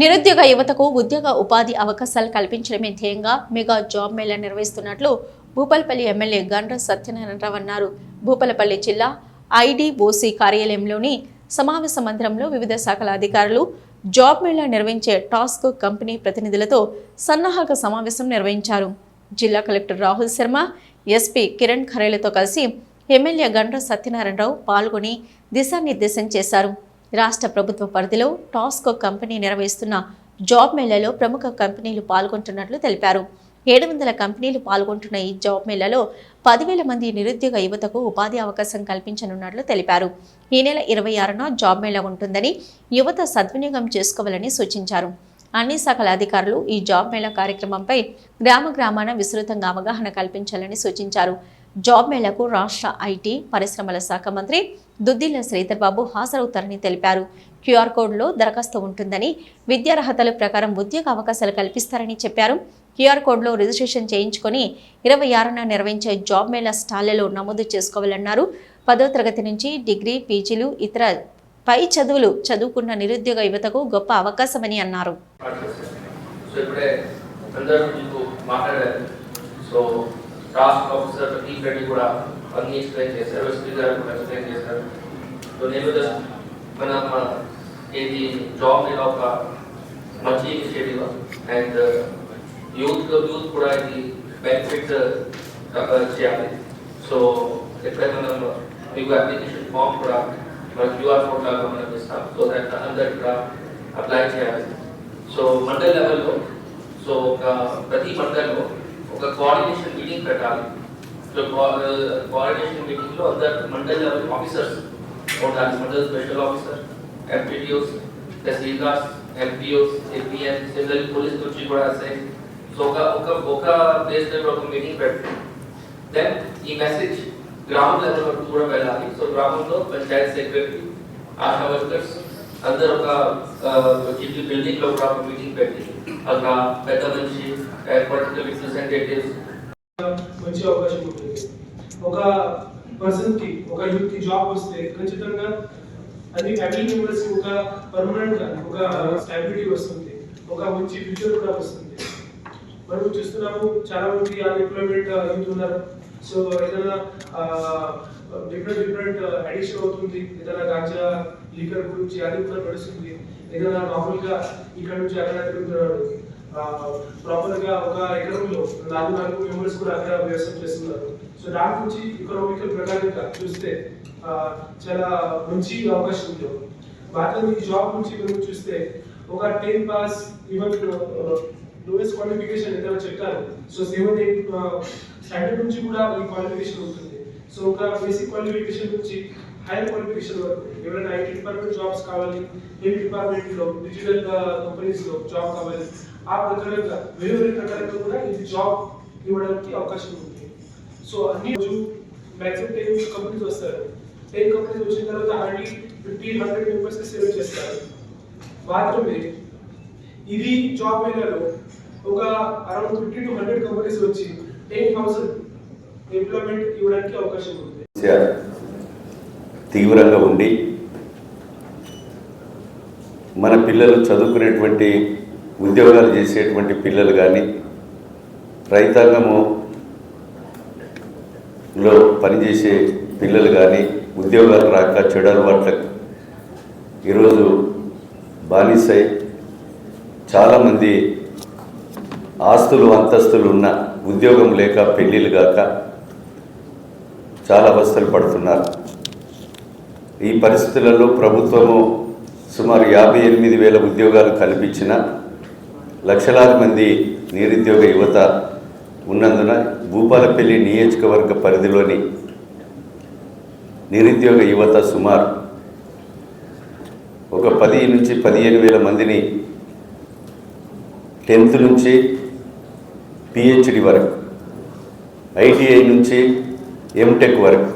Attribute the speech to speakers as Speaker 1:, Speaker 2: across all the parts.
Speaker 1: నిరుద్యోగ యువతకు ఉద్యోగ ఉపాధి అవకాశాలు కల్పించడమే ధ్యేయంగా మెగా జాబ్ మేళా నిర్వహిస్తున్నట్లు భూపాలపల్లి ఎమ్మెల్యే గండ్ర సత్యనారాయణరావు అన్నారు. భూపాలపల్లి జిల్లా ఐడిఓసి కార్యాలయంలోని సమావేశ మందిరంలో వివిధ శాఖల అధికారులు జాబ్ మేళా నిర్వహించే టాస్క్ కంపెనీ ప్రతినిధులతో సన్నాహక సమావేశం నిర్వహించారు. జిల్లా కలెక్టర్ రాహుల్ శర్మ, ఎస్పీ కిరణ్ ఖరేలతో కలిసి ఎమ్మెల్యే గండ్ర సత్యనారాయణరావు పాల్గొని దిశానిర్దేశం చేశారు. రాష్ట్ర ప్రభుత్వ పరిధిలో టాస్కో కంపెనీ నిర్వహిస్తున్న జాబ్ మేళాలో ప్రముఖ కంపెనీలు పాల్గొంటున్నట్లు తెలిపారు. 700 కంపెనీలు పాల్గొంటున్న ఈ జాబ్ మేళాలో 10,000 మంది నిరుద్యోగ యువతకు ఉపాధి అవకాశం కల్పించనున్నట్లు తెలిపారు. ఈ నెల 26న జాబ్ మేళా ఉంటుందని యువత సద్వినియోగం చేసుకోవాలని సూచించారు. అన్ని శాఖల అధికారులు ఈ జాబ్ మేళా కార్యక్రమంపై గ్రామాన విస్తృతంగా అవగాహన కల్పించాలని సూచించారు. జాబ్ మేళాకు రాష్ట్ర ఐటీ పరిశ్రమల శాఖ మంత్రి దుద్దిళ్ల శ్రీధర్ బాబు హాజరవుతారని తెలిపారు. క్యూఆర్ కోడ్లో దరఖాస్తు ఉంటుందని, విద్యార్హతల ప్రకారం ఉద్యోగ అవకాశాలు కల్పిస్తారని చెప్పారు. క్యూఆర్ కోడ్లో రిజిస్ట్రేషన్ చేయించుకొని 26న నిర్వహించే జాబ్ మేళా స్టాళ్లలో నమోదు చేసుకోవాలన్నారు. 10వ తరగతి నుంచి డిగ్రీ, పీజీలు, ఇతర పై చదువులు చదువుకున్న నిరుద్యోగ యువతకు గొప్ప అవకాశమని అన్నారు.
Speaker 2: టాస్క్ ఆఫీసర్ ప్రదీప్ రెడ్డి కూడా అన్ని ఎక్స్ప్లెయిన్ చేశారు, ఎస్పీ గారు కూడా ఎక్స్ప్లెయిన్ చేశారు. సో నేను మనం ఇది జాబ్ మీద ఒక మంచి ఇనిషియేటివ్ అండ్ యూత్ కూడా ఇది బెనిఫిట్ చేయాలి. సో ఎప్పుడైతే మనం మీకు అప్లికేషన్ ఫామ్ కూడా మన క్యూఆర్ కోడ్ లాగా మనం ఇస్తాం. సో దాంట్లో అందరు కూడా అప్లై చేయాలి. సో మండల్ లెవెల్లో సో ఒక ప్రతి మండల్లో ఒక కోఆర్డినేషన్ మీటింగ్ పెట్టాలి. సో కోఆర్డినేషన్ మీటింగ్లో అందరు మండల్ లెవెల్ ఆఫీసర్స్ ఉండాలి. Mandal special officer, MPTOs, tahsildars, MPOs, APM, civil police నుంచి కూడా వస్తాయి. సో ఒక ప్లేస్ దగ్గర ఒక మీటింగ్ పెట్టి దెన్ ఈ మెసేజ్ గ్రామం లెవెల్ వరకు కూడా వెళ్ళాలి. సో గ్రామంలో పంచాయత్ సెక్రటరీ, ఆశా వర్కర్స్ అందరూ ఒక బిల్డింగ్ లో కూడా ఒక మీటింగ్ పెట్టి అక్కడ పెద్ద మనిషి పొలిటికల్ రిప్రజెంటేటివ్స్
Speaker 3: మంచి అవకాశం ఉంటుంది. ఒక పర్సన్ కి, ఒక యూత్ కి జాబ్ వస్తే ఖచ్చితంగా అన్ని ఫ్యామిలీ మెంబర్స్ కి ఒక పర్మనెంట్ గా ఒక స్టాబిలిటీ వస్తుంది, ఒక మంచి ఫ్యూచర్ కూడా వస్తుంది. మనం చూస్తున్నాము చాలా మంది అన్ఎంప్లాయ్మెంట్ యూత్ ఉన్నారు. సో ఏదైనా డిఫరెంట్ అడిక్షన్ అవుతుంది, ఏదైనా గాంజా, లీకర్ గురించి అది కూడా నడుస్తుంది. ఏదైనా నార్మల్ గా ఇక్కడ నుంచి అక్కడ తిరుగుతున్నాడు. ప్రాపర్ గా ఒక ఎకరంలో 4 మెంబర్స్ కూడా అక్కడ వ్యవసాయం చేస్తున్నారు. సో దాని నుంచి ఎకనామికల్ ప్రకారంగా చూస్తే చాలా మంచి అవకాశం ఉంది. మాత్రం ఈ జాబ్ నుంచి మనం చూస్తే ఒక 10 పాస్ ఈవెన్ లోయెస్ట్ క్వాలిఫికేషన్ ఏదైనా చెప్తారు. సో 7-8 స్టాండర్డ్ నుంచి కూడా ఈ క్వాలిఫికేషన్ ఉంటుంది. సో ఒక బేసిక్ క్వాలిఫికేషన్ నుంచి హైయర్ క్వాలిఫికేషన్ వరకు ఎవరైనా ఐటీ డిపార్ట్మెంట్ జాబ్స్ కావాలి, ఏ డిపార్ట్మెంట్ లో డిజిటల్ కంపెనీస్ లో జాబ్ కావాలి, ఆ ప్రకారంగా వేరే ప్రకారంగా కూడా ఇది జాబ్ ఇవ్వడానికి అవకాశం ఉంది. సో అన్ని మాక్సిమం 10 కంపెనీస్ వస్తారు. 10 కంపెనీస్ వచ్చిన తర్వాత హార్డ్లీ 50-100 మెంబర్స్ కి సేవ్ చేస్తారు. మాత్రమే ఇది జాబ్ మేళాలో ఒక అరౌండ్ 50-100 కంపెనీస్ వచ్చి 10,000 ఎంప్లాయ్మెంట్ ఇవ్వడానికి అవకాశం ఉంది.
Speaker 4: తీవ్రంగా ఉండి మన పిల్లలు చదువుకునేటువంటి ఉద్యోగాలు చేసేటువంటి పిల్లలు కానీ, రైతాంగంలో పనిచేసే పిల్లలు కానీ ఉద్యోగాలు రాక చెడు అలవాట్లకు ఈరోజు బానిసై చాలామంది ఆస్తులు అంతస్తులు ఉన్న ఉద్యోగం లేక పెళ్ళిళ్ళు కాక చాలా అవస్థలు పడుతున్నారు. ఈ పరిస్థితులలో ప్రభుత్వము సుమారు 58,000 ఉద్యోగాలు కల్పించిన లక్షలాది మంది నిరుద్యోగ యువత ఉన్నందున భూపాలపల్లి నియోజకవర్గ పరిధిలోని నిరుద్యోగ యువత సుమారు ఒక 10 నుంచి 15,000 మందిని 10th నుంచి పిహెచ్డి వరకు, ఐటీఐ నుంచి ఎంటెక్ వరకు,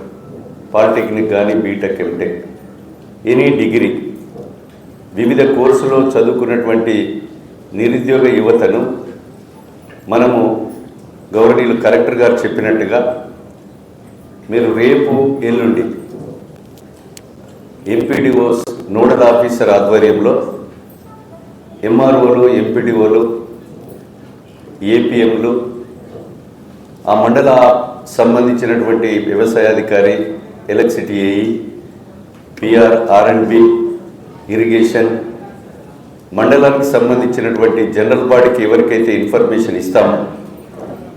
Speaker 4: పాలిటెక్నిక్ కానీ బీటెక్, ఎంటెక్, ఎనీ డిగ్రీ వివిధ కోర్సులో చదువుకున్నటువంటి నిరుద్యోగ యువతను మనము గౌరవనీయులు కలెక్టర్ గారు చెప్పినట్టుగా మీరు రేపు ఎల్లుండి ఎంపీడీఓ నోడల్ ఆఫీసర్ ఆధ్వర్యంలో ఎంఆర్ఓలు, ఎంపీడీఓలు, ఏపీఎంలు, ఆ మండల సంబంధించినటువంటి వ్యవసాయాధికారి, ఎలక్ట్రిసిటీ ఏఈ, పిఆర్, ఆర్ఎండ్బి, ఇరిగేషన్, మండలానికి సంబంధించినటువంటి జనరల్ బాడీకి ఎవరికైతే ఇన్ఫర్మేషన్ ఇస్తామో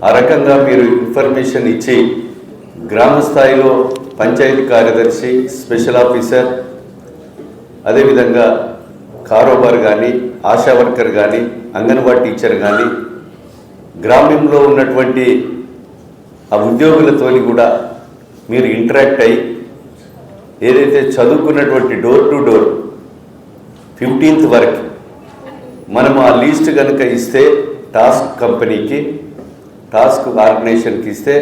Speaker 4: ఆ రకంగా మీరు ఇన్ఫర్మేషన్ ఇచ్చి గ్రామ స్థాయిలో పంచాయతీ కార్యదర్శి, స్పెషల్ ఆఫీసర్, అదేవిధంగా కారోబార్ కానీ, ఆశా వర్కర్ కానీ, అంగన్వాడీ టీచర్ కానీ, గ్రామంలో ఉన్నటువంటి ఆ ఉద్యోగులతోని కూడా మీరు ఇంటరాక్ట్ అయ్యి ఏదైతే చదువుకున్నటువంటి డోర్ టు డోర్ 15th వరకు మనం ఆ లీస్ట్ కనుక ఇస్తే టాస్క్ కంపెనీకి, టాస్క్ ఆర్గనైజేషన్కి ఇస్తే